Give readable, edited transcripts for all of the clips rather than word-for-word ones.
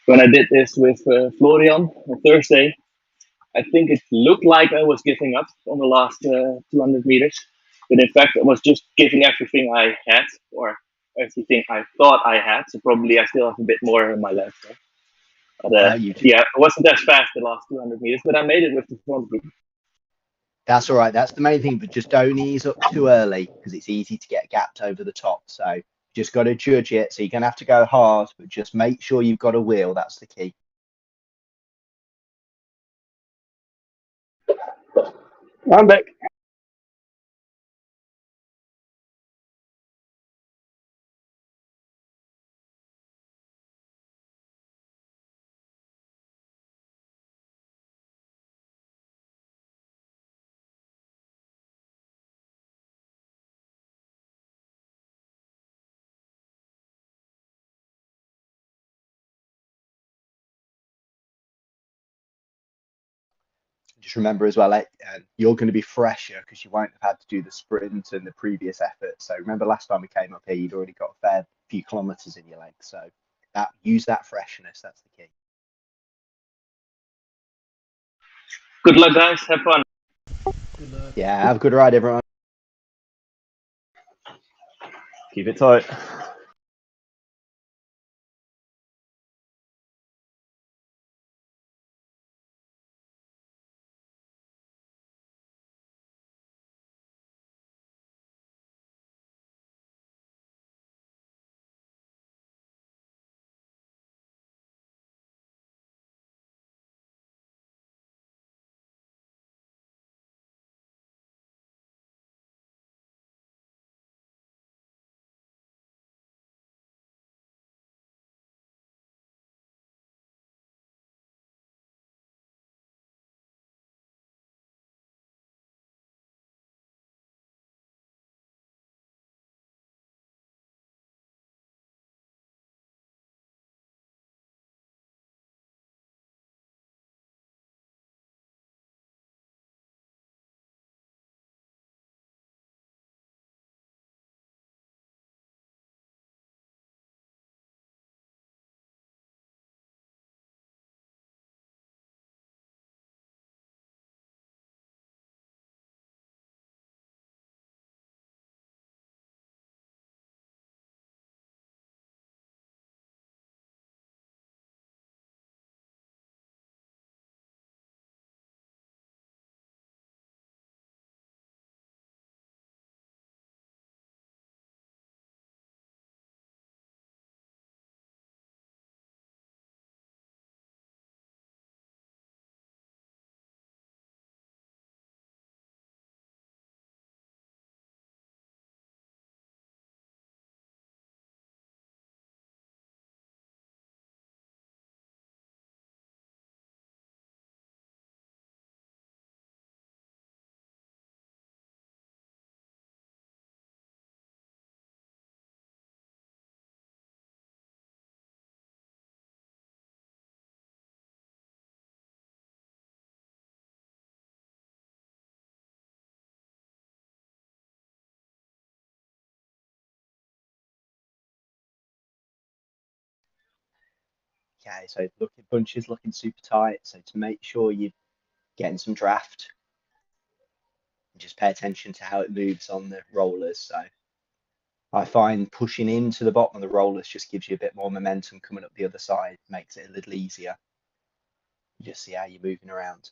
when I did this with Florian on Thursday, I think it looked like I was giving up on the last 200 meters, but in fact, I was just giving everything I had, or everything I thought I had. So probably I still have a bit more in my left. But You yeah, I wasn't as fast the last 200 meters, but I made it with the front group. That's all right. That's the main thing, but just don't ease up too early because it's easy to get gapped over the top. So just got to judge it. So you're going to have to go hard, but just make sure you've got a wheel. That's the key. I'm back. Just remember as well, you're going to be fresher because you won't have had to do the sprint and the previous effort. So remember last time we came up here, you'd already got a fair few kilometers in your legs. So use that freshness. That's the key. Good luck, guys. Have fun. Good luck. Yeah, have a good ride, everyone. Keep it tight. Okay, so bunches looking super tight. So to make sure you're getting some draft, just pay attention to how it moves on the rollers. So I find pushing into the bottom of the rollers just gives you a bit more momentum coming up the other side, makes it a little easier. You just see how you're moving around.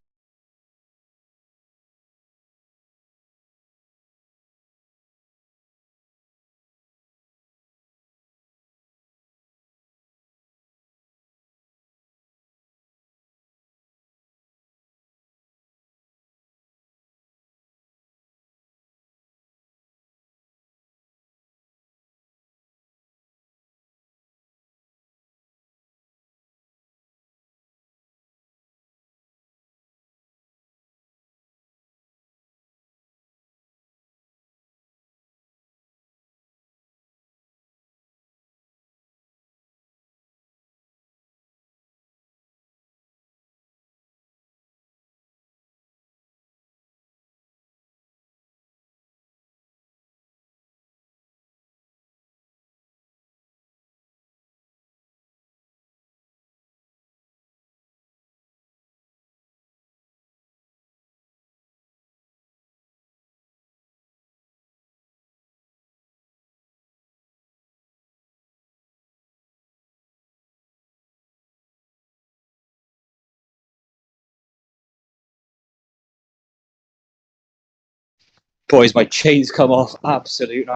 Boys, my chain's come off. Absolute.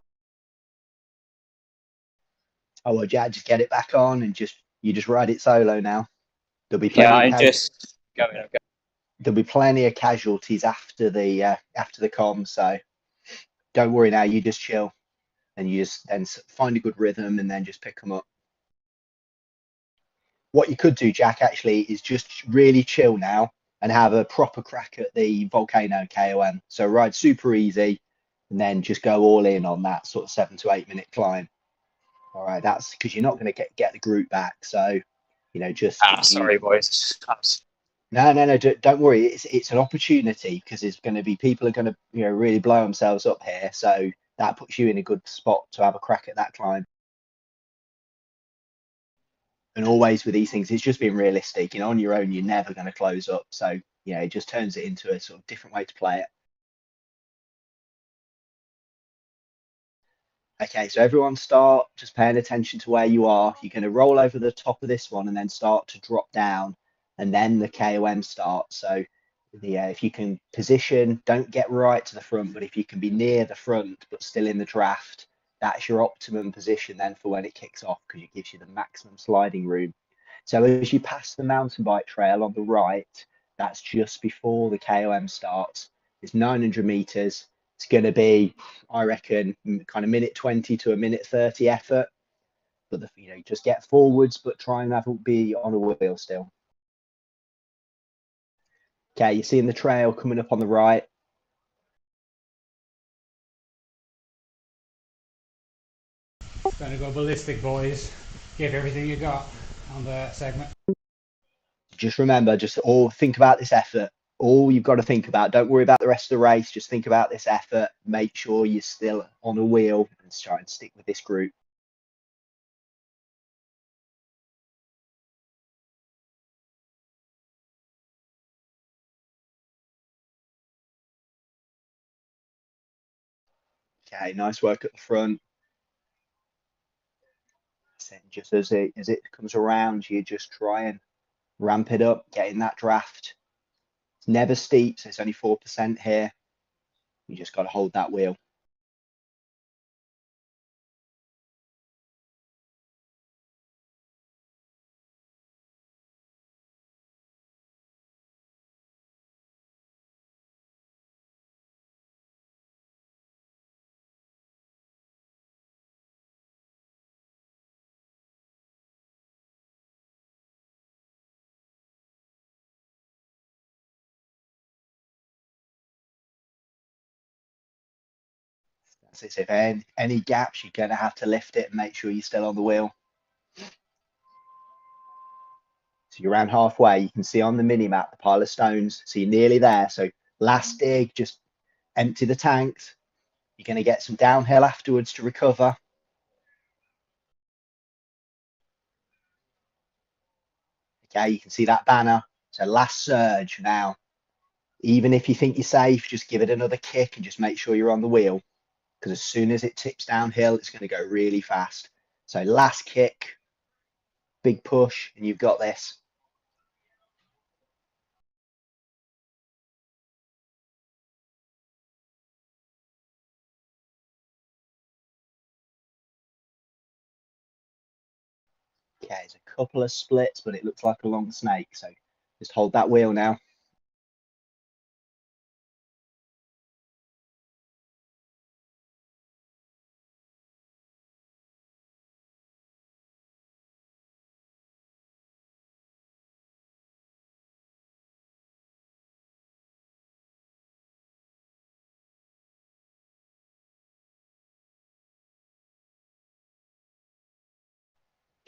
Oh well, Jack, just get it back on and you just ride it solo now. There'll be Yeah, plenty. I'm just going. There'll be plenty of casualties after the comm, so don't worry now. You just chill and you just then find a good rhythm and then just pick them up. What you could do, Jack, actually, is just really chill now and have a proper crack at the Volcano KOM. So ride super easy and then just go all in on that sort of 7 to 8 minute climb. All right, that's because you're not going to get the group back. So, you know, just Sorry, boys. No, don't worry. It's an opportunity because it's going to be people are going to really blow themselves up here. So that puts you in a good spot to have a crack at that climb. And always with these things, it's just being realistic. You know, on your own, you're never going to close up. So it just turns it into a sort of different way to play it. Okay, so everyone start just paying attention to where you are. You're going to roll over the top of this one and then start to drop down, and then the KOM starts. So if you can position, don't get right to the front, but if you can be near the front but still in the draft, that's your optimum position then for when it kicks off, because it gives you the maximum sliding room. So as you pass the mountain bike trail on the right, that's just before the KOM starts. It's 900 meters. It's going to be, I reckon, kind of minute 20 to a minute 30 effort. But just get forwards, but try and be on a wheel still. Okay, you're seeing the trail coming up on the right. Going to go ballistic, boys. Give everything you got on the segment. Just remember, all think about this effort. All you've got to think about. Don't worry about the rest of the race. Just think about this effort. Make sure you're still on a wheel and try and stick with this group. Okay, nice work at the front. Just as it comes around, you just try and ramp it up, get in that draft. It's never steep, so it's only 4% here. You just got to hold that wheel. That's it. So if any gaps, you're going to have to lift it and make sure you're still on the wheel. So you're around halfway. You can see on the mini map the pile of stones. So you're nearly there. So last dig, just empty the tanks. You're going to get some downhill afterwards to recover. Okay, you can see that banner. So last surge now. Even if you think you're safe, just give it another kick and just make sure you're on the wheel. Because as soon as it tips downhill, it's going to go really fast. So last kick, big push, and you've got this. Okay, there's a couple of splits, but it looks like a long snake. So just hold that wheel now.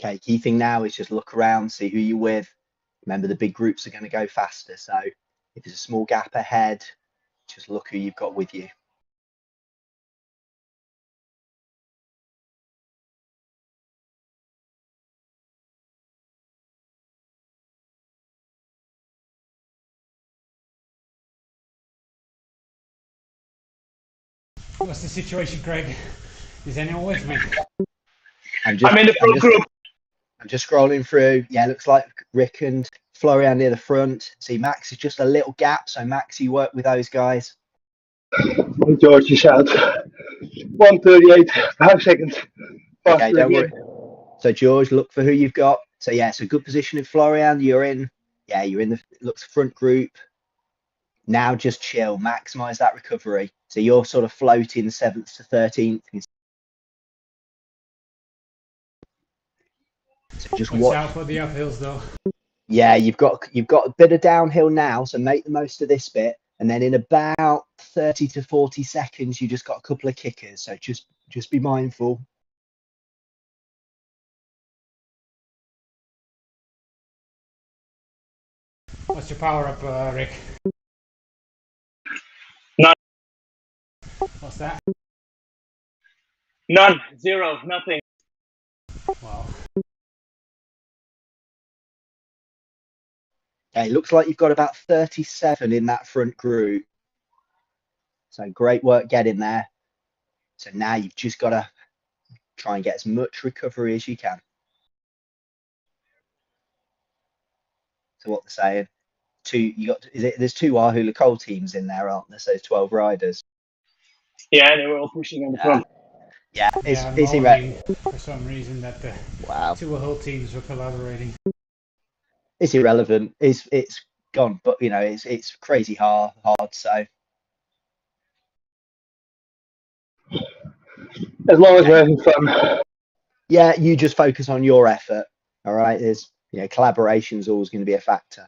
Okay, key thing now is just look around, see who you're with. Remember, the big groups are going to go faster. So if there's a small gap ahead, just look who you've got with you. What's the situation, Craig? Is anyone with me? I'm in the pro group. I'm just scrolling through. Yeah, looks like Rick and Florian near the front. See, Max is just a little gap. So Max, you work with those guys. George is out. 1:38, 5 seconds. Okay, Faster don't again. worry. So George, look for who you've got. So yeah, it's a good position in Florian. You're in. Yeah, you're in the looks front group. Now just chill, maximize that recovery. So you're sort of floating 7th to 13th. So just Watch watch. out for the uphills though. Yeah, you've got a bit of downhill now, so make the most of this bit. And then in about 30 to 40 seconds, you just got a couple of kickers. So just be mindful. What's your power up, Rick? None. What's that? None. Zero. Nothing. Wow. Okay, looks like you've got about 37 in that front group. So great work getting there. So now you've just got to try and get as much recovery as you can. So what they're saying, there's two Wahoo Nicole teams in there, aren't there? So 12 riders. Yeah, they were all pushing on the front. Yeah, I'm it's hoping for some reason that the wow. two whole teams were collaborating. It's irrelevant. It's gone, but you know it's crazy hard. So As long as we're having fun. yeah, you just focus on your effort. All right, there's collaboration is always going to be a factor.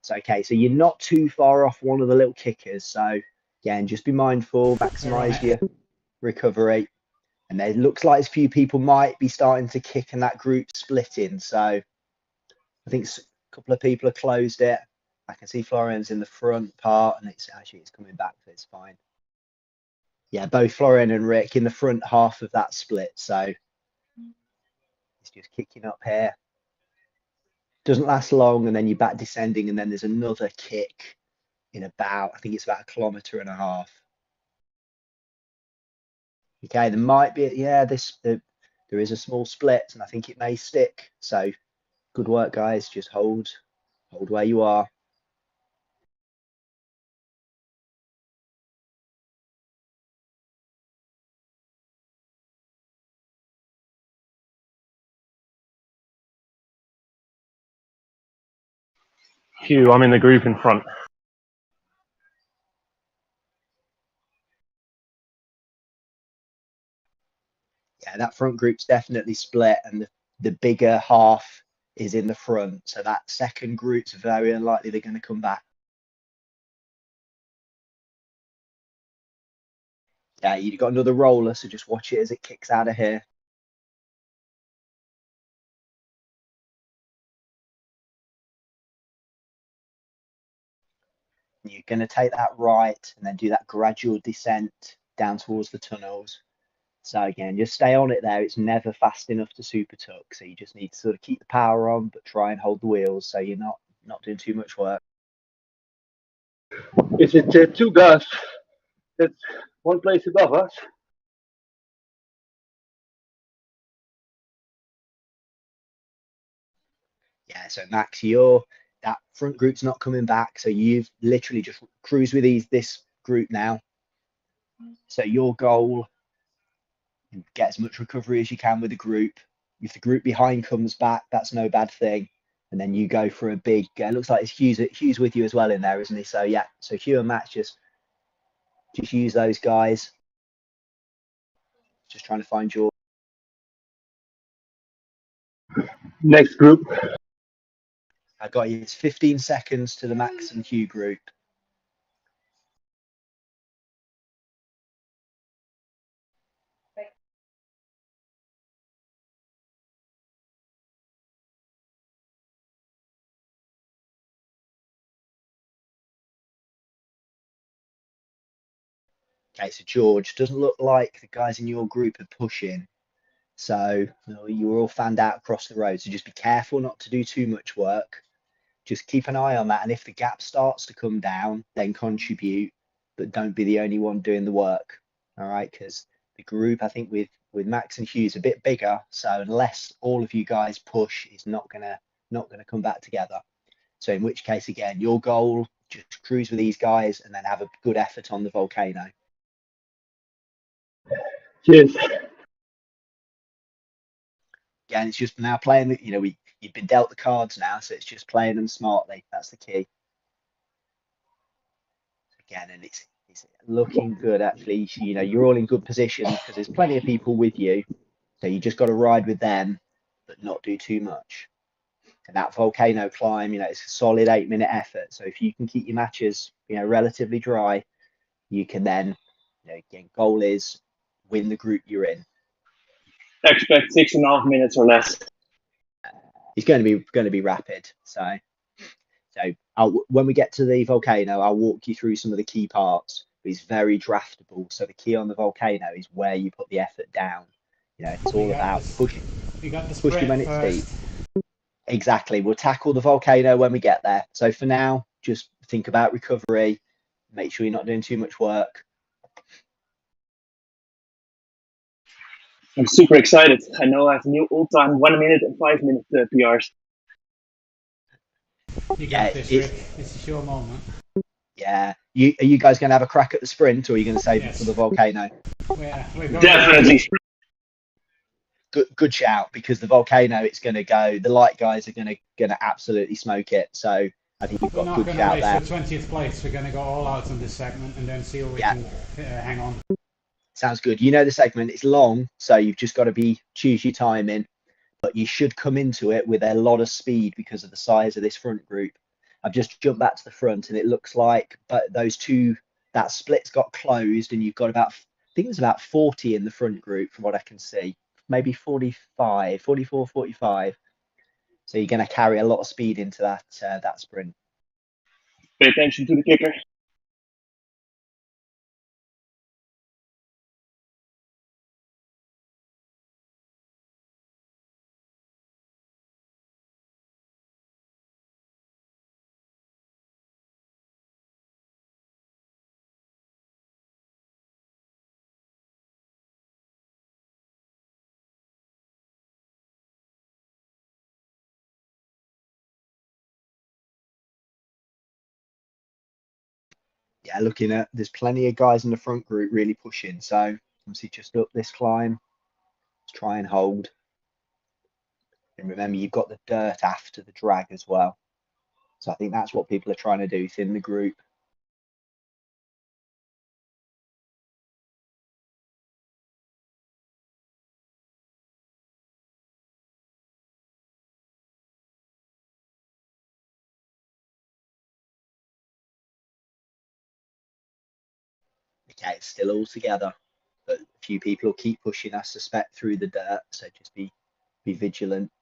So okay, so you're not too far off one of the little kickers. So again, just be mindful, maximize your recovery. And there looks like a few people might be starting to kick and that group splitting. So I think a couple of people have closed it. I can see Florian's in the front part and it's coming back, so it's fine. Yeah, both Florian and Rick in the front half of that split. So it's just kicking up here. Doesn't last long, and then you're back descending, and then there's another kick in I think it's about 1.5 kilometers. Okay, there might be, there is a small split, and I think it may stick. So good work, guys. Just hold where you are. Hugh, I'm in the group in front. Yeah, that front group's definitely split, and the bigger half is in the front. So that second group's very unlikely they're going to come back. Yeah, you've got another roller, so just watch it as it kicks out of here. You're going to take that right and then do that gradual descent down towards the tunnels. So again, just stay on it there. It's never fast enough to super tuck. So you just need to sort of keep the power on, but try and hold the wheels so you're not doing too much work. Is it two guys that's one place above us? Yeah, so Max, that front group's not coming back. So you've literally just cruise with this group now. So your goal, get as much recovery as you can with the group. If the group behind comes back, that's no bad thing. And then you go for a big, looks like it's Hughes with you as well in there, isn't he? So yeah, so Hugh and Max just use those guys. Just trying to find your Next group. I got you. It's 15 seconds to the Max and Hugh group. Okay, so George, doesn't look like the guys in your group are pushing. So you were all fanned out across the road. So just be careful not to do too much work. Just keep an eye on that. And if the gap starts to come down, then contribute, but don't be the only one doing the work. All right, because the group, I think with Max and Hugh is a bit bigger. So unless all of you guys push, it's not gonna come back together. So in which case, again, your goal, just cruise with these guys and then have a good effort on the volcano. Cheers. Again, it's just now playing, you've been dealt the cards now, so it's just playing them smartly. That's the key. Again, and it's looking good, actually. You're all in good position because there's plenty of people with you. So you just got to ride with them, but not do too much. And that volcano climb, it's a solid 8-minute effort. So if you can keep your matches, relatively dry, you can then, again, goal is win the group you're in. Expect 6.5 minutes or less. It's going to be rapid. So when we get to the volcano, I'll walk you through some of the key parts. But it's very draftable. So the key on the volcano is where you put the effort down. It's all about pushing when it's deep. Exactly. We'll tackle the volcano when we get there. So for now, just think about recovery. Make sure you're not doing too much work. I'm super excited. I know I have new all-time 1 minute and 5 minute PRs. You got this, Rick. This is your moment. Yeah. Are you guys going to have a crack at the sprint, or are you going to save it for the volcano? We're Definitely. Good shout, because the volcano, it's going to go. The light guys are going to absolutely smoke it. So I think you've got a good shout there. We're not going to race for 20th place. We're going to go all out on this segment and then see what we can hang on. Sounds good. The segment, it's long, so you've just got to choose your timing, but you should come into it with a lot of speed because of the size of this front group. I've just jumped back to the front, and it looks like that split's got closed, and you've got I think there's about 40 in the front group from what I can see, maybe 44, 45. So you're going to carry a lot of speed into that sprint. Pay attention to the kicker. Yeah, looking at, there's plenty of guys in the front group really pushing. So obviously just up this climb, let's try and hold. And remember, you've got the dirt after the drag as well. So I think that's what people are trying to do, thin the group. Okay, it's still all together, but a few people will keep pushing, I suspect, through the dirt. So just be vigilant.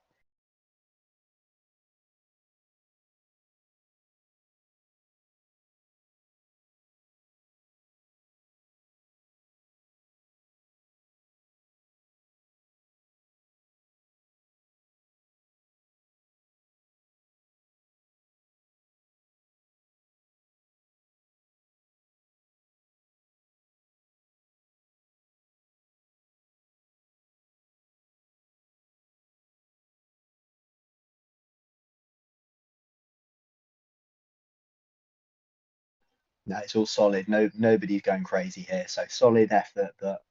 No, it's all solid. Nobody's going crazy here. So solid effort, but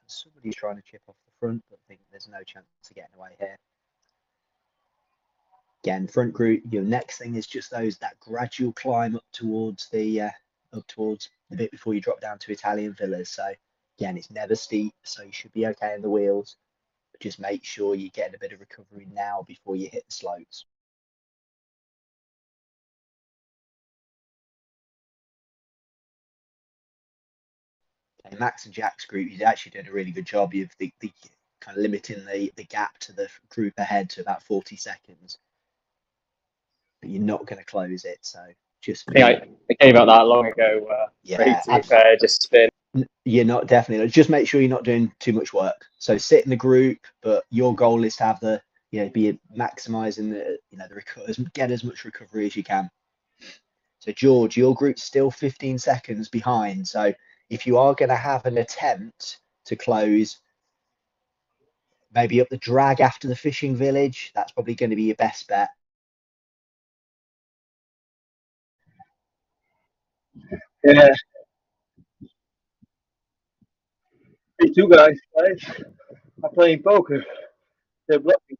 somebody's trying to chip off the front, but I think there's no chance of getting away here. Again, front group, your next thing is just that gradual climb up towards the bit before you drop down to Italian villas. So again, it's never steep, so you should be okay in the wheels. But just make sure you're getting a bit of recovery now before you hit the slopes. Okay, Max and Jack's group, you're actually doing a really good job. You've the kind of limiting the gap to the group ahead to about 40 seconds. But you're not going to close it, so just I came out that long ago. yeah, to be fair, just spin. You're not definitely. Just make sure you're not doing too much work. So sit in the group, but your goal is to have be maximizing get as much recovery as you can. So George, your group's still 15 seconds behind. So if you are going to have an attempt to close, maybe up the drag after the fishing village, that's probably going to be your best bet. Yeah, these two guys are playing poker. They're bluffing.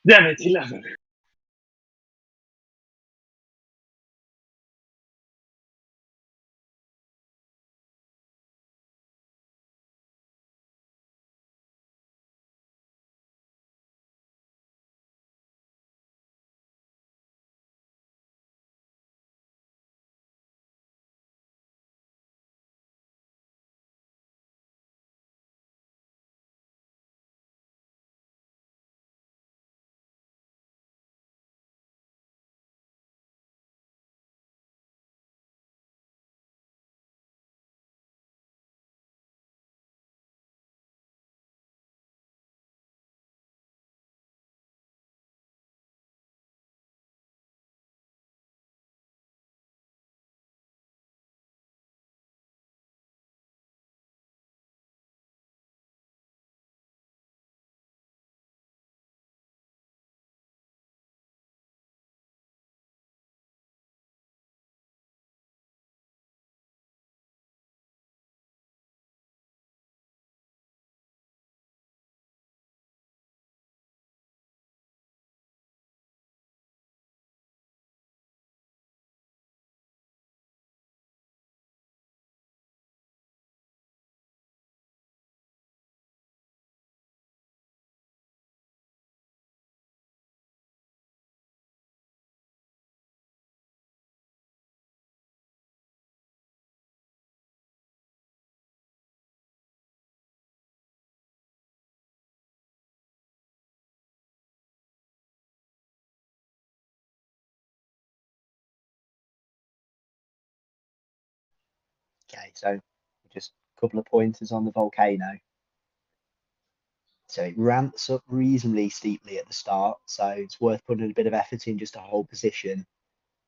Damn it, 11. Okay, so just a couple of pointers on the volcano. So it ramps up reasonably steeply at the start, so it's worth putting a bit of effort in just to hold position,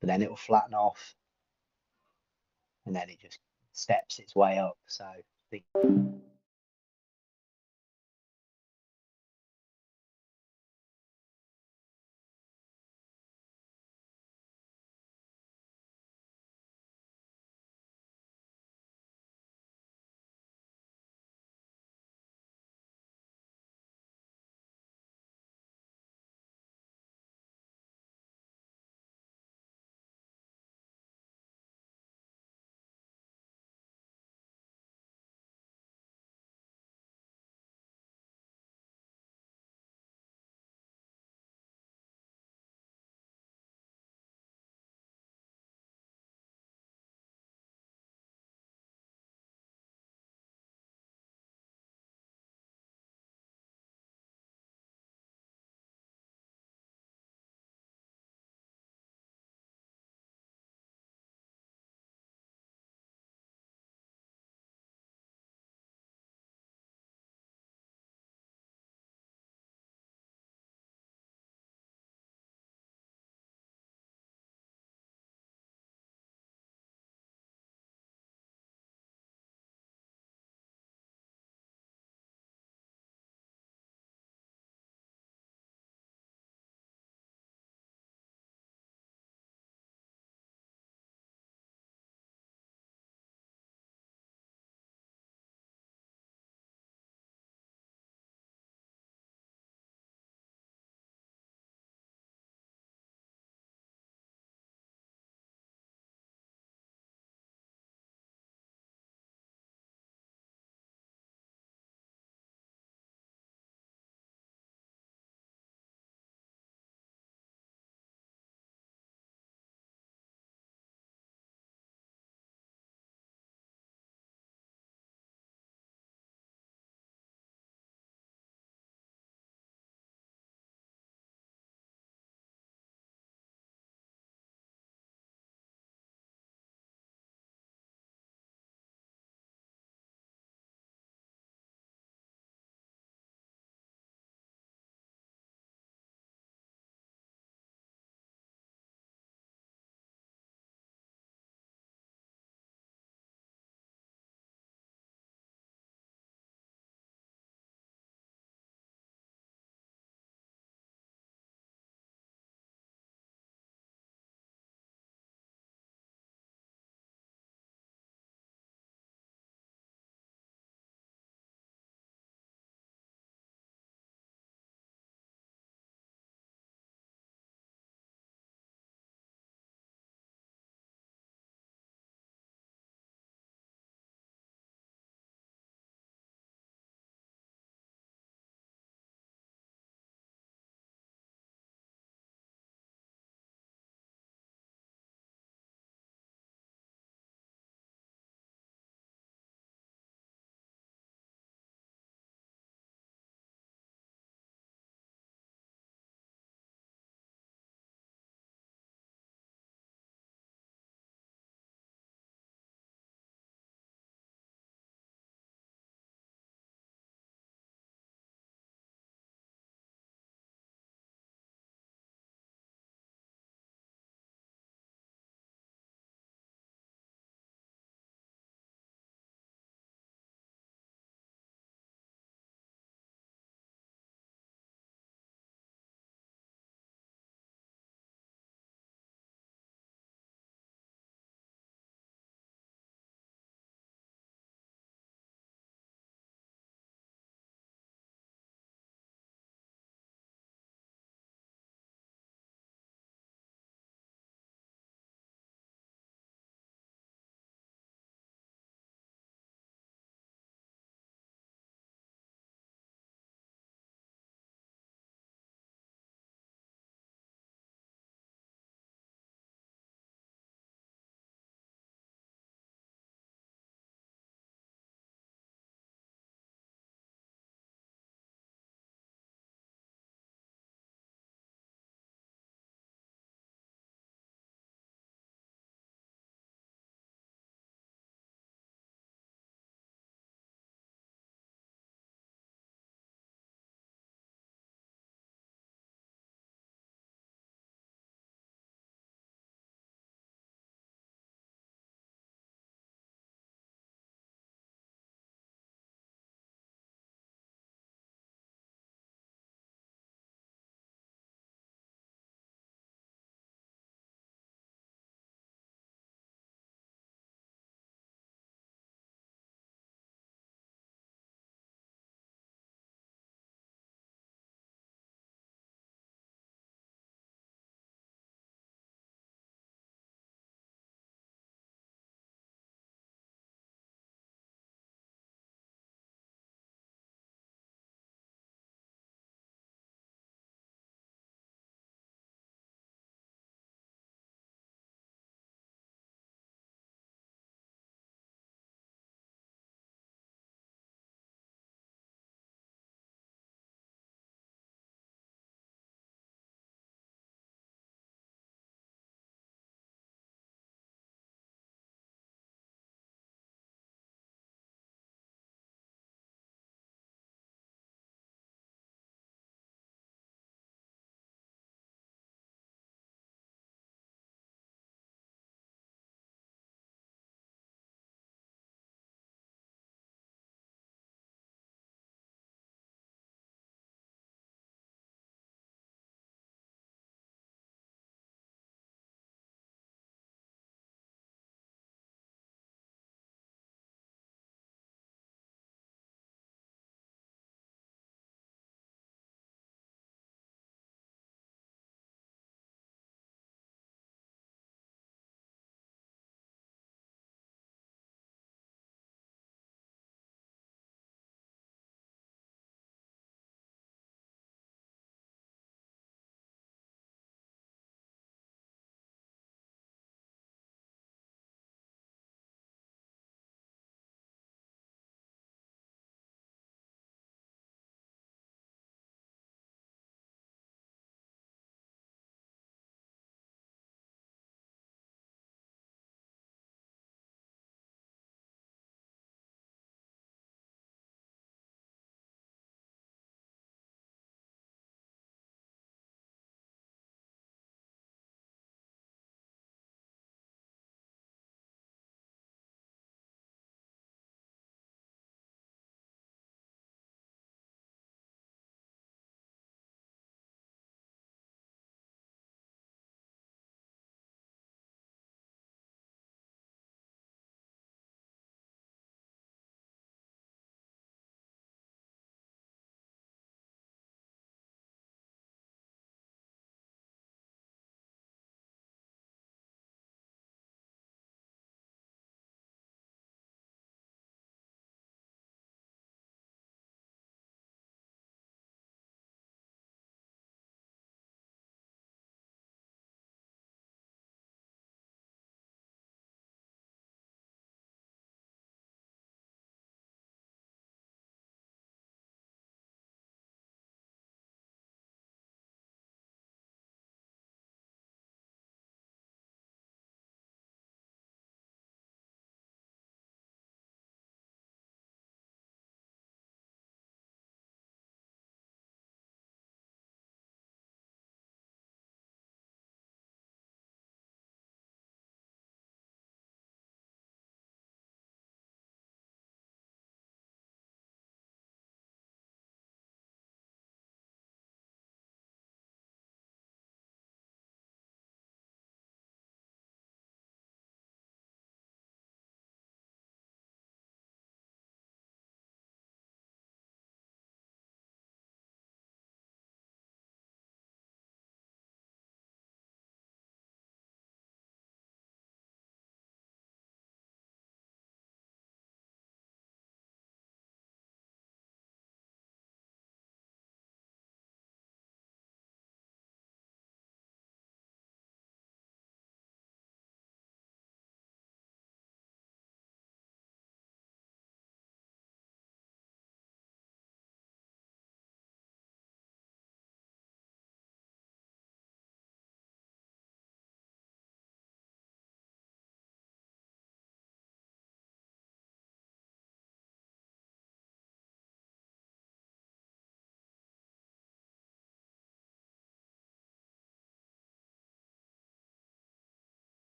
but then it will flatten off, and then it just steps its way up. So I think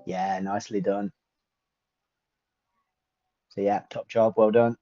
Yeah, nicely done. So yeah, top job, well done.